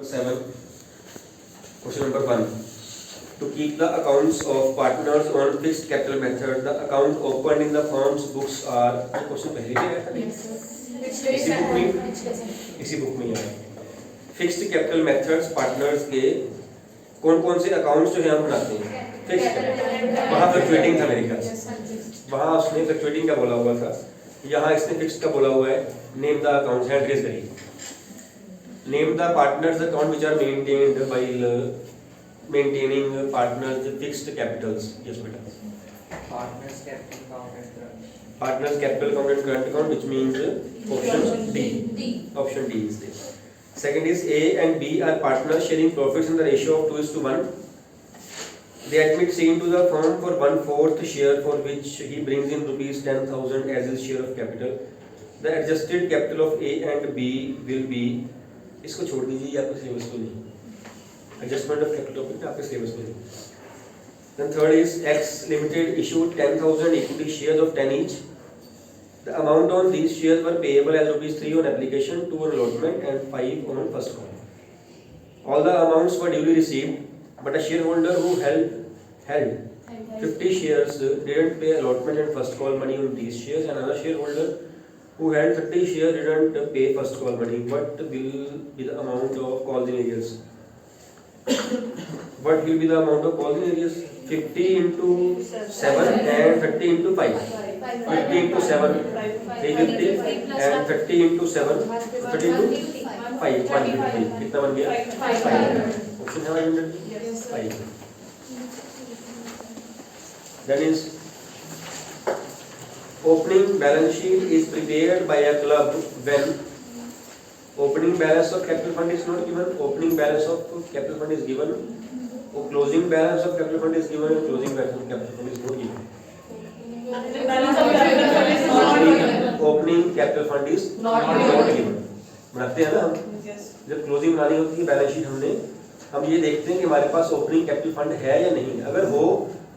7. Question number 1. To keep the accounts of partners on fixed capital method, the account opened in the firm's books are. Question पहले भी आया था इसी book में आया. Fixed capital methods partners के कौन कौन से अकाउंट्स जो है हम बनाते हैं फिक्स्ड. वहाँ फ्लक्चुएटिंग था मेरे ख्याल से, वहाँ उसने फ्लक्चुएटिंग का बोला हुआ था, यहाँ इसने फिक्स्ड का बोला हुआ है. नेम द अकाउंट्स है ट्रेस करिए. Name the partners account which are maintained while maintaining partners fixed capitals. Yes बेटा. Partners capital account and current. Partners capital account and current account, which means option D. Option D is there. Second is A and B are partners sharing profits in the ratio of 2:1. They admit C into the firm for 1/4 share, for which he brings in rupees 10,000 as his share of capital. The adjusted capital of A and B will be. इसको छोड़ दीजिए, आपके syllabus में नहीं. Adjustment of capital of आपके syllabus में नहीं. Then third is X Limited issued 10,000 equity shares of 10 each. The amount on these shares were payable as rupees 3 on application, 2 on allotment and 5 on first call. All the amounts were duly received, but a shareholder who held 50 shares didn't pay allotment and first call money on these shares, and another shareholder who held 30 shares didn't pay first call money. What will be the amount of calls in arrears? What will be the amount of calls in arrears? 50 into 7 and 30 into 5. 50 into 7, 350 and 30 into 7, 30 into 5, 150. कितना बन गया? 500. Option है 500? 500. That is, opening balance sheet is prepared by a club when opening balance of capital fund is not given, opening balance of capital fund is given, or closing balance of capital fund is given, and closing balance of capital fund is not given. Opening capital fund is not given. बनाते हैं ना हम, जब closing बनानी होती है balance sheet हम ये देखते हैं कि हमारे पास ओपनिंग कैपिटल फंड है या नहीं. अगर हो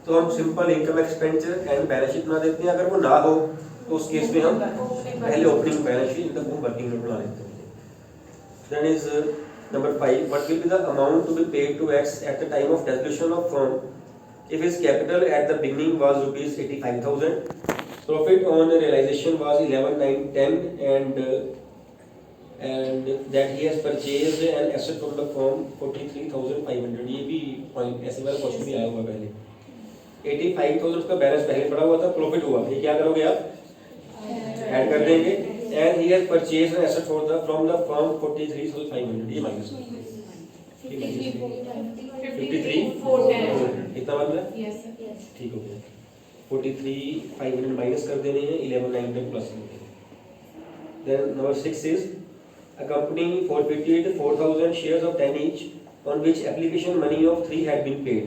तो हम simple income expenditure and balance sheet बना देते हैं. अगर वो ना हो तो उस केस में हम पहले ओपनिंग बैलेंस शीट तब वो वर्किंग नोट बना लेते हैं. Then is number 5. What will be the amount to be paid to X at the time of dissolution of firm if his capital at the beginning was rupees 85,000, profit on realization was 11,910, and that he has purchased an asset from the firm 43,500. ये भी point ऐसे वाला question भी आया हुआ पहले. 85,000 का balance पहले पड़ा हुआ था, प्रॉफिट हुआ, ये क्या करोगे आप? ऐड कर देंगे. And he has purchased an asset from the firm 43,500. ये माइनस 53,400 कितना बन रहा है? ठीक हो गया. 43,500 माइनस कर देने हैं, 11,910 plus. Then number 6 is a company forfeited 4,000 shares of 10 each, on which application money of 3 had been paid.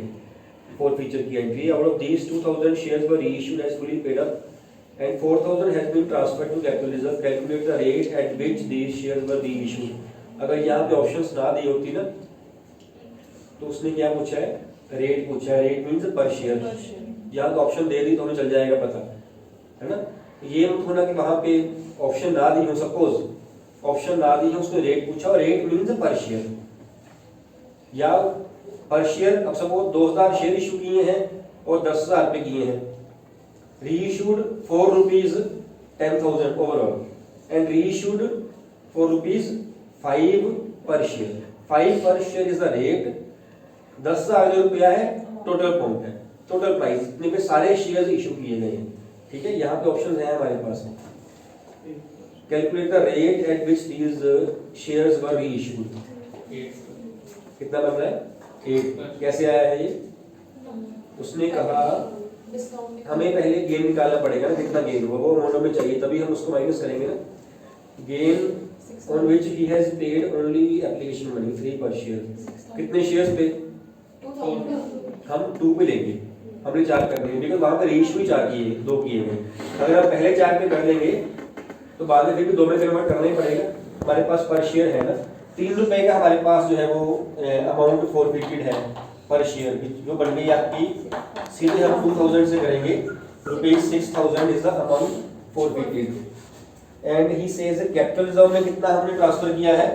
Forfeiture की entry. Out of these 2,000 shares were reissued as fully paid up, and 4,000 has been transferred to capital reserve. Calculate the rate at which these shares were reissued. अगर यहाँ पे options ना दी होती ना तो उसने क्या पूछा है? रेट पूछा है. रेट मींस पर शेयर. यहाँ तो ऑप्शन दे दी तो हमें चल जाएगा पता, है ना. ये मत होना कि वहाँ पे ऑप्शन ना दी हो, सपोज ऑप्शन ना दी हो, उसने रेट पूछा और रेट मींस पर शेयर या पर शेयर. अब सपोज 2,000 शेयर इशू किए हैं और 10,000 रुपये किए हैं. Reissued for rupees 10,000 overall and reissued for rupees 5 per share. 5 per share is the rate. 10,000 जो रुपया है टोटल अमाउंट है, टोटल प्राइस इतने पे सारे शेयर्स इशू किए गए हैं. ठीक है, यहाँ पे ऑप्शन है हमारे पास. Calculate the rate at which these shares were reissued. कितना बन रहा है? 8. कैसे आया है ये? उसने कहा हमें पहले गेन निकालना पड़ेगा ना, कितना गेन हुआ वो अमाउंट में चाहिए, तभी हम उसको माइनस करेंगे ना. Gain on which he has paid only application money 3 पर शेयर. कितने शेयर्स पे? हम 2 पे लेंगे, हमने 4 कर देंगे बिकॉज वहाँ पे रीइश्यू 4 किए, 2 किए हैं. अगर हम पहले 4 पे कर लेंगे तो बाद में फिर भी 2 में कन्वर्ट करना ही पड़ेगा. हमारे पास पर शेयर है ना 3 रुपए का, हमारे पास जो है वो अमाउंट फॉरफिटेड है पर शेयर की, जो बन गई आपकी. सीधे हम 2,000 से करेंगे. ₹6,000 is the amount forfeited. And he says capital reserve में कितना हमने ट्रांसफर किया है?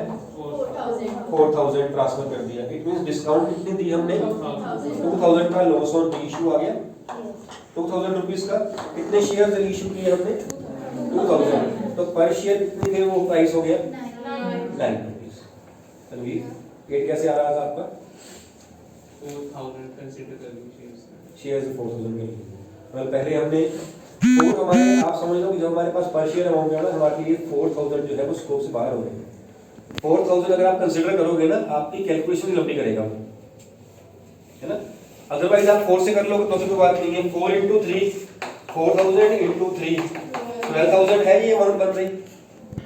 4000 ट्रांसफर कर दिया। इट मींस डिस्काउंट कितनी दी हमने? 2000 का लॉस ऑन रीइश्यू आ गया। 2000 रुपीस का कितने शेयर रीइश्यू किए हमने? 2000। तो पर शेयर कितने के वो प्राइस हो गया? 9 रुपीस। तनवीर ये कैसे आ रहा था आपका? 4000 कंसीडर कर लीजिए शेयर से 4000 के लिए मतलब पहले हमने तो हमारे आप समझ लो कि जो हमारे पास पर शेयर अमाउंट है ना हमारे लिए 4000 जो है वो स्कोप से बाहर हो रहे हैं। 4000 अगर आप कंसीडर करोगे ना आपकी कैलकुलेशन ही लंबी करेगा वो, है ना। अदरवाइज आप 4 से कर लोगे तो कोई बात नहीं है। 4 into 3 4000 into 3 12000 है ये अमाउंट बन रही।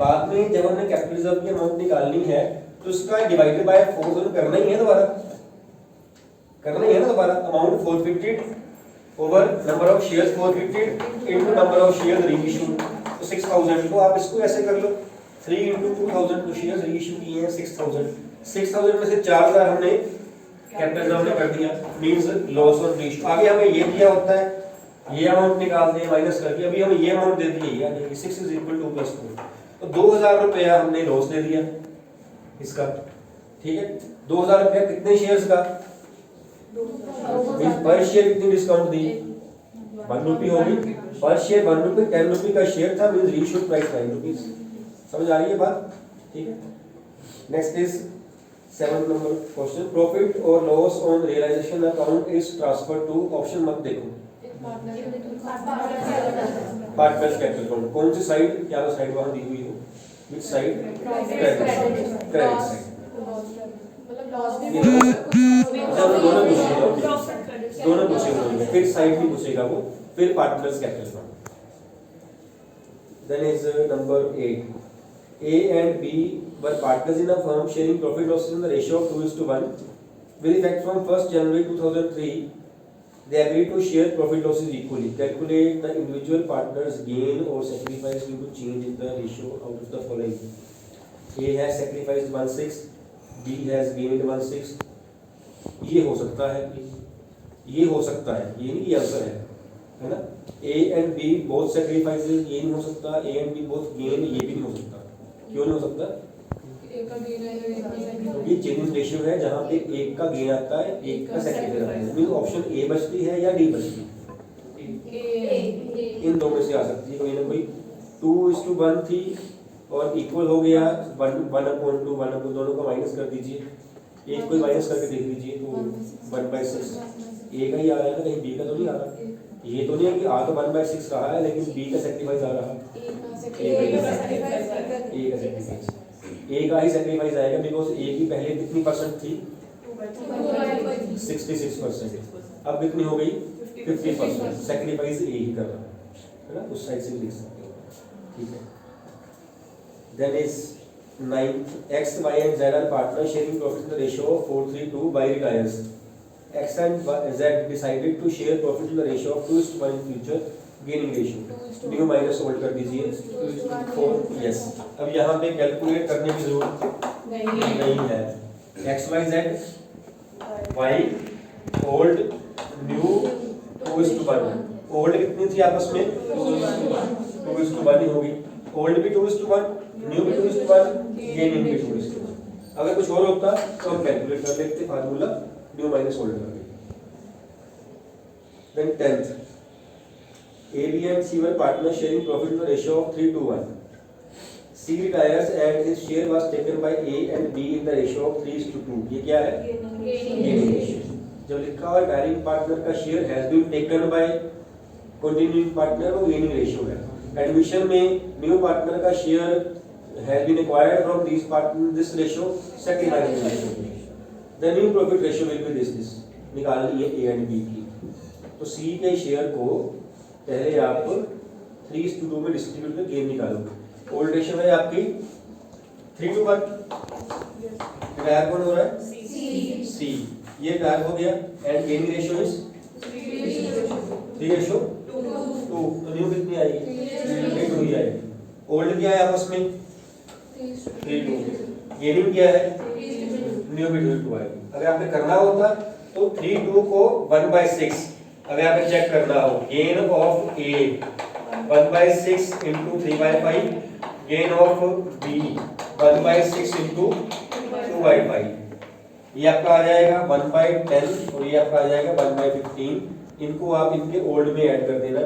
बाद में जब हमने कैपिटल रिजर्व की अमाउंट निकालनी है तो इसका डिवाइडेड बाय 4000 करना ही है दोबारा, करना ही है ना दोबारा। Amount 450 over number of shares 450 into number of shares reissue तो 6000। तो आप इसको ऐसे कर लो 3 into 2000 तो शेयर्स रीइश्यू किए हैं 6000 में से 4000 हमने कैपिटल रिजर्व में कर दिया मींस लॉस ऑन रीइश्यू। आगे हमें ये दिया होता है ये अमाउंट निकालते हैं माइनस करके, अभी हमें ये अमाउंट दे दी है यानी 6 is equal to +4 तो 2000 रुपया हमने लॉस दे दिया इसका, ठीक है। 2000 रुपया कितने शेयर्स का? पर शेयर कितनी डिस्काउंट दी? 1 रुपी होगी पर शेयर 1 रुपी 10 रुपी का शेयर था मींस रीइश्यू प्राइस 9 रुपीस। समझ आ रही है बात? ठीक है। Next is 7 number question profit और loss on realization account is transfer to option मत देखो पार्टनर्स कैपिटल अकाउंट कौन सी साइड क्या साइड वहां दी हुई हो विच साइड क्रेडिट साइड दोनों पूछेगा फिर साइड भी पूछेगा वो फिर partners capital account. Then is number 8 A and B were partners in a firm sharing profit losses in the ratio of 2:1 with effect from 1st January 2003 they agreed to share profit losses equally. Calculate the individual partners gain or sacrifice due to change in the ratio out of the following. A has sacrificed 1/6, B has gained 1/6. ये हो सकता है, ये हो सकता है, ये नहीं ये आंसर है ना। A and B both sacrifices ये नहीं हो सकता, A and B both gain ये भी नहीं हो सकता। क्यों नहीं हो सकता? क्योंकि चेंजिंग रेशियो है जहाँ पे एक का गेन आता है एक का सेक्रीफाइस आता है। मींस ऑप्शन ए बचती है या डी बचती है? इन दो में से आ सकती है कोई ना कोई। 2:1 थी और इक्वल हो गया 1/2 1/2 दोनों का माइनस कर दीजिए, एक कोई माइनस करके देख लीजिए तो 1/6 ए का ही आ रहा है ना, कहीं बी का तो नहीं आ रहा। ये तो नहीं है कि आ तो 1/6 रहा है लेकिन बी का सेक्रीफाइस आ रहा है। ए का ही सेक्रीफाइस आएगा बिकॉज ए की पहले कितनी परसेंट थी? 66%। अब कितनी हो गई? 50%। सेक्रीफाइस ए ही कर रहा है ना, उस साइड से भी लिख सकते हो, ठीक है। Then is 9 x y and z are partners sharing profit in the ratio of 4:3 by retires. X and Z decided to share profit in the ratio of 2:1 in future gaining ratio. New minus old कर दीजिए 4 yes. अब यहाँ पे calculate करने की जरूरत नहीं है। X Y Z Y old new 2:1। Old कितनी थी आपस में? 2:1 ही होगी। ओल्ड भी 2:1 न्यू भी 2:1 गेनिंग भी 2:1। अगर कुछ और होता तो हम कैलकुलेट कर लेते फार्मूला न्यू माइनस ओल्ड कर देते। Then 10th A, B and C were partners sharing profit in the ratio of 3:1. C retires and his share was taken by A and B in the ratio of 3:2. ये क्या है? Gaining ratio. जब लिखा हुआ direct partner का share has been taken by continuing partner वो gaining ratio है। Admission में न्यू पार्टनर का share has been acquired from this partner this ratio sacrifice ratio. The new profit ratio will be this निकालनी है A and B की। तो C के share को पहले आप 3:2 में डिस्ट्रीब्यूट कर गेन निकालोगे। ओल्ड रेशियो है आपकी 3:1। रिटायर कौन हो रहा है? सी। ये रिटायर हो गया एंड गेनिंग रेशियो इज 3:2। तो न्यू कितनी आएगी? 3:2 ही आएगी। ओल्ड क्या है आपस में? 3:2। गेनिंग क्या है? न्यू भी 2:2 आएगी। अगर आपने करना होता तो 3:2 को 1/6 अगर आपको चेक करना हो gain of A 1/6 into 3/5 gain of B 1/6 into 2/5, ये आपका आ जाएगा 1/10 और ये आपका आ जाएगा 1/15। इनको आप इनके ओल्ड में ऐड कर देना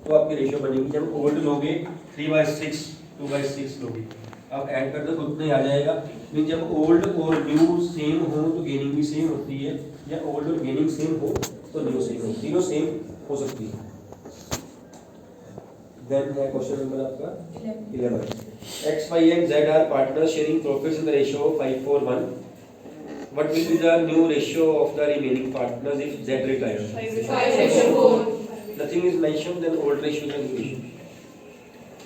तो आपकी रेशियो बनेगी। जब ओल्ड लोगे 3/6 2/6 लोगे, आप ऐड कर दो तो उतना ही आ जाएगा। लेकिन जब ओल्ड और न्यू सेम हो तो गेनिंग भी सेम होती है, या ओल्ड और गेनिंग सेम हो तो न्यू सेम हो, तीनों सेम हो सकती है। देन है क्वेश्चन नंबर आपका 11। X, Y and Z are partners sharing profits in the ratio of 5:1. What will be the new ratio of the remaining partners if Z retires? 5:4. Nothing is mentioned, then old ratio is new ratio.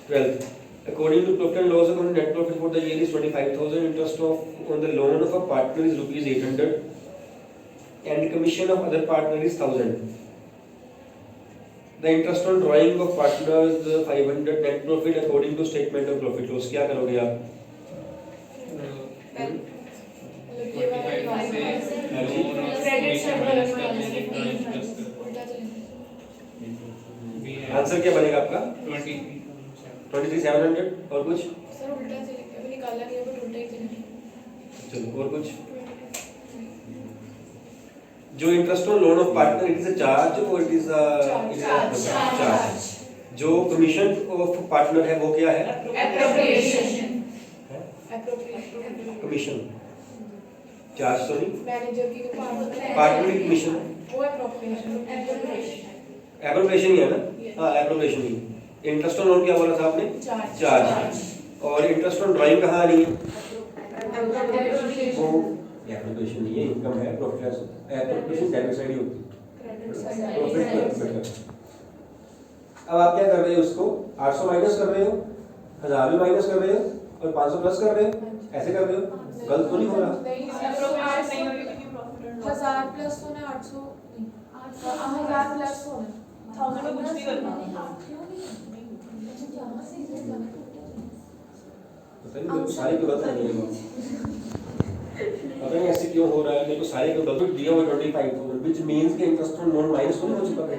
12. According to profit and loss account, net profit for the year is 25,000. Interest on the loan of a partner is rupees 800, and commission of other partner is 1,000. The interest on drawing of partners 500. Net profit according to statement of profit loss. क्या करोगे आप? Answer क्या बनेगा आपका? 23,700 और कुछ? Sir उल्टा चलेगा, अभी निकाला नहीं है बट उल्टा ही चलेगा। चलो और कुछ? जो interest on loan of partner it is a charge और इट इज चार्ज। जो कमीशन ऑफ पार्टनर है वो क्या है? एप्रोप्रिएशन। कमीशन, चार्ज तो नहीं, मैनेजर की पार्टनर की कमीशन वो एप्रोप्रिएशन। एप्रोप्रिएशन ही है ना? हाँ appropriation he. Interest on loan क्या बोला था आपने? चार्ज। और इंटरेस्ट ऑन ड्राइंग कहाँ आनी है? वो एप्रोप्रिएशन नहीं है, इनकम है, प्रॉफिट है। एप्रोप्रिएशन डेबिट साइड ही होती है, प्रॉफिट। अब आप क्या कर रहे हो? उसको 800 माइनस कर रहे हो, 1000 भी माइनस कर रहे हो और 500 प्लस कर रहे हो, ऐसे कर रहे हो? गलत तो नहीं हो रहा? 1000 प्लस होना 800 नहीं, 1000 प्लस होना 1000 में कुछ भी करना। पता नहीं मेरे को सारे क्यों गलत लग रहे हैं, पता नहीं ऐसे क्यों हो रहा है। मेरे को सारे क्यों गलत दिया हुआ 25,000 व्हिच मींस के इंटरेस्ट ऑन लोन माइनस होने हो चुका है।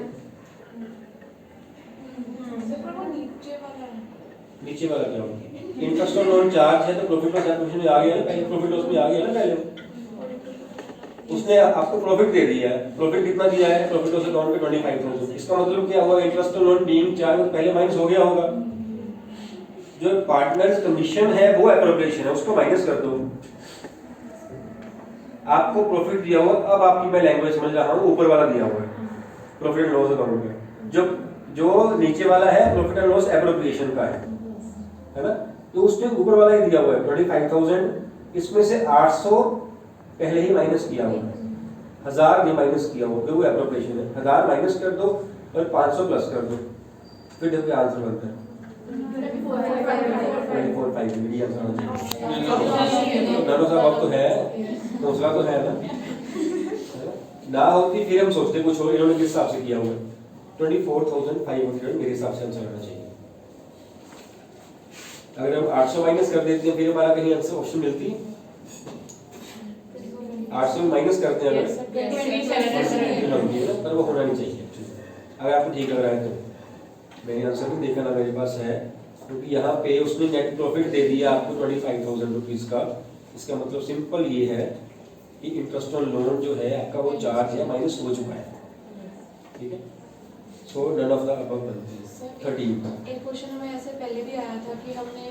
नीचे वाला क्या होगा? इंटरेस्ट ऑन लोन चार्ज है तो प्रॉफिट लॉस एप्रोप्रिएशन में आ गया ना, पहले प्रॉफिट लॉस में आ गया ना पहले। उसने आपको प्रॉफिट दे दिया है, प्रॉफिट कितना दिया है? प्रॉफिट लॉस अकाउंट पे 25,000। इसका मतलब क्या हुआ? Interest on loan being charge पहले माइनस हो गया होगा। जो पार्टनर्स कमीशन है वो एप्रोप्रिएशन है, उसको माइनस कर दो। आपको प्रॉफिट दिया हुआ, अब आपकी मैं लैंग्वेज समझ रहा हूँ, ऊपर वाला दिया हुआ है प्रॉफिट एंड लॉस अकाउंट में। जो नीचे वाला है प्रॉफिट एंड लॉस एप्रोप्रिएशन का है ना? तो उसमें ऊपर वाला ही दिया हुआ है 25,000। इसमें से 800 पहले ही माइनस किया हुआ है, 1000 भी माइनस किया हुआ है, वो एप्रोप्रिएशन है। 1000 माइनस कर दो और 500 प्लस कर दो, फिर देखो आंसर बनता है 24,500। ये आंसर आना चाहिए। नानो साहब अब तो है, दूसरा तो है ना होती फिर हम सोचते कुछ और, इन्होंने किस हिसाब से किया हुआ है। 24,500 मेरे हिसाब से आंसर आना चाहिए। अगर हम 800 माइनस कर देते हैं फिर हमारा कहीं आंसर ऑप्शन मिलती है? 800 माइनस करते हैं अगर पर वो होना नहीं चाहिए। अगर आपको ठीक लग रहा है तो मेरे आंसर भी देखा ना मेरे पास है, क्योंकि यहाँ पे उसने नेट प्रॉफिट दे दिया आपको 25,000 रुपीज का। इसका मतलब सिंपल ये है कि इंटरेस्ट ऑन लोन जो है आपका वो चार्ज है माइनस हो चुका है। ठीक है, सो नन ऑफ द अबव 13। एक क्वेश्चन हमें ऐसे पहले भी आया था कि हमने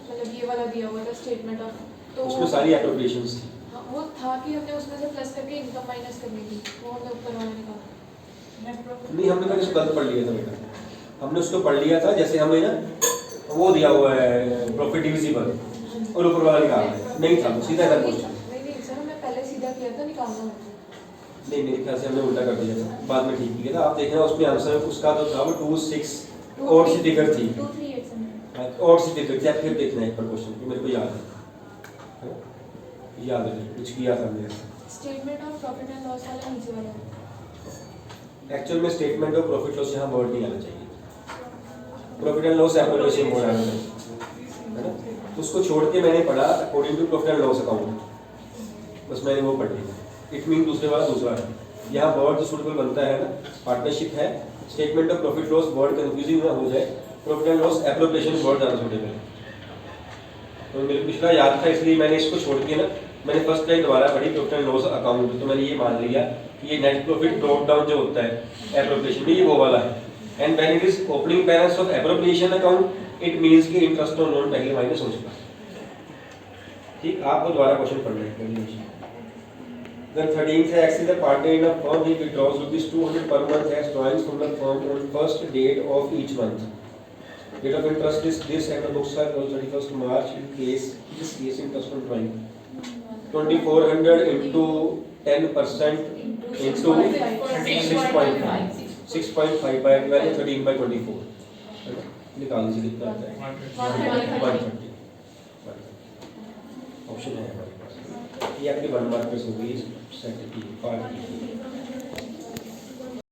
मतलब ये वाला दिया हुआ था स्टेटमेंट ऑफ, तो उसमें सारी एप्रोप्रिएशंस थी। हाँ, वो था कि हमने उसमें से प्लस करके इनकम माइनस करनी थी, वो हमने ऊपर वाला निकाला। नहीं, हमने पहले उसको गलत पढ़ लिया था बेटा। हमने उसको पढ़ लिया था जैसे हमने ना वो दिया हुआ है प्रॉफिट डिविजिबल और ऊपर वाला निकाल है, नहीं था सीधा था क्वेश्चन। नहीं सर, हमने पहले सीधा किया था, निकालना होता। नहीं, मेरे ख्याल से हमने उल्टा कर दिया था, बाद में ठीक किया था। आप देखना उसमें आंसर उसका तो था वो 26 और सी फिगर थी, 238 और सी फिगर थी। आप फिर देखना एक बार क्वेश्चन को, मेरे को याद है, याद है कुछ किया था हमने। Statement of profit and loss वाला नीचे वाला। एक्चुअल में स्टेटमेंट ऑफ प्रॉफिट लॉस यहाँ वर्ड नहीं आना चाहिए, profit and loss appropriation word आना चाहिए, है ना? उसको छोड़ के मैंने पढ़ा according to profit and loss account, बस मैंने वो पढ़ लिया। इट मीन दूसरे वाला दूसरा है। यहाँ वर्ड जो सूटेबल बनता है ना, पार्टनरशिप है, statement of profit loss word confusing ना हो जाए, profit and loss appropriation word ज़्यादा सूटेबल है। तो मेरे पिछला याद था इसलिए मैंने इसको छोड़ के ना मैंने फर्स्ट लाइन दोबारा पढ़ी प्रॉफिट एंड लॉस अकाउंट, तो मैंने ये मान लिया कि ये नेट प्रॉफिट ड्रॉप डाउन जो होता है एप्रोप्रिएशन में, ये वो वाला है। And when it is opening balance of appropriation account it means कि इंटरेस्ट ऑन लोन पहले माइनस हो चुका है। ठीक, आपको दोबारा क्वेश्चन पढ़ना है। Then 13th है, X is a partner in a firm. He withdraws rupees 200 per month as drawings from the firm on first date of each month. Date of interest is this and the books are on 31st March. In this case interest on drawing 2400 into 10% into 6.5 6.5 by 12 13 by 24 निकाल लीजिए कितना आता है 130 option है हमारे पास। ये आपके 1 markers हो गई सेट की पार्ट की।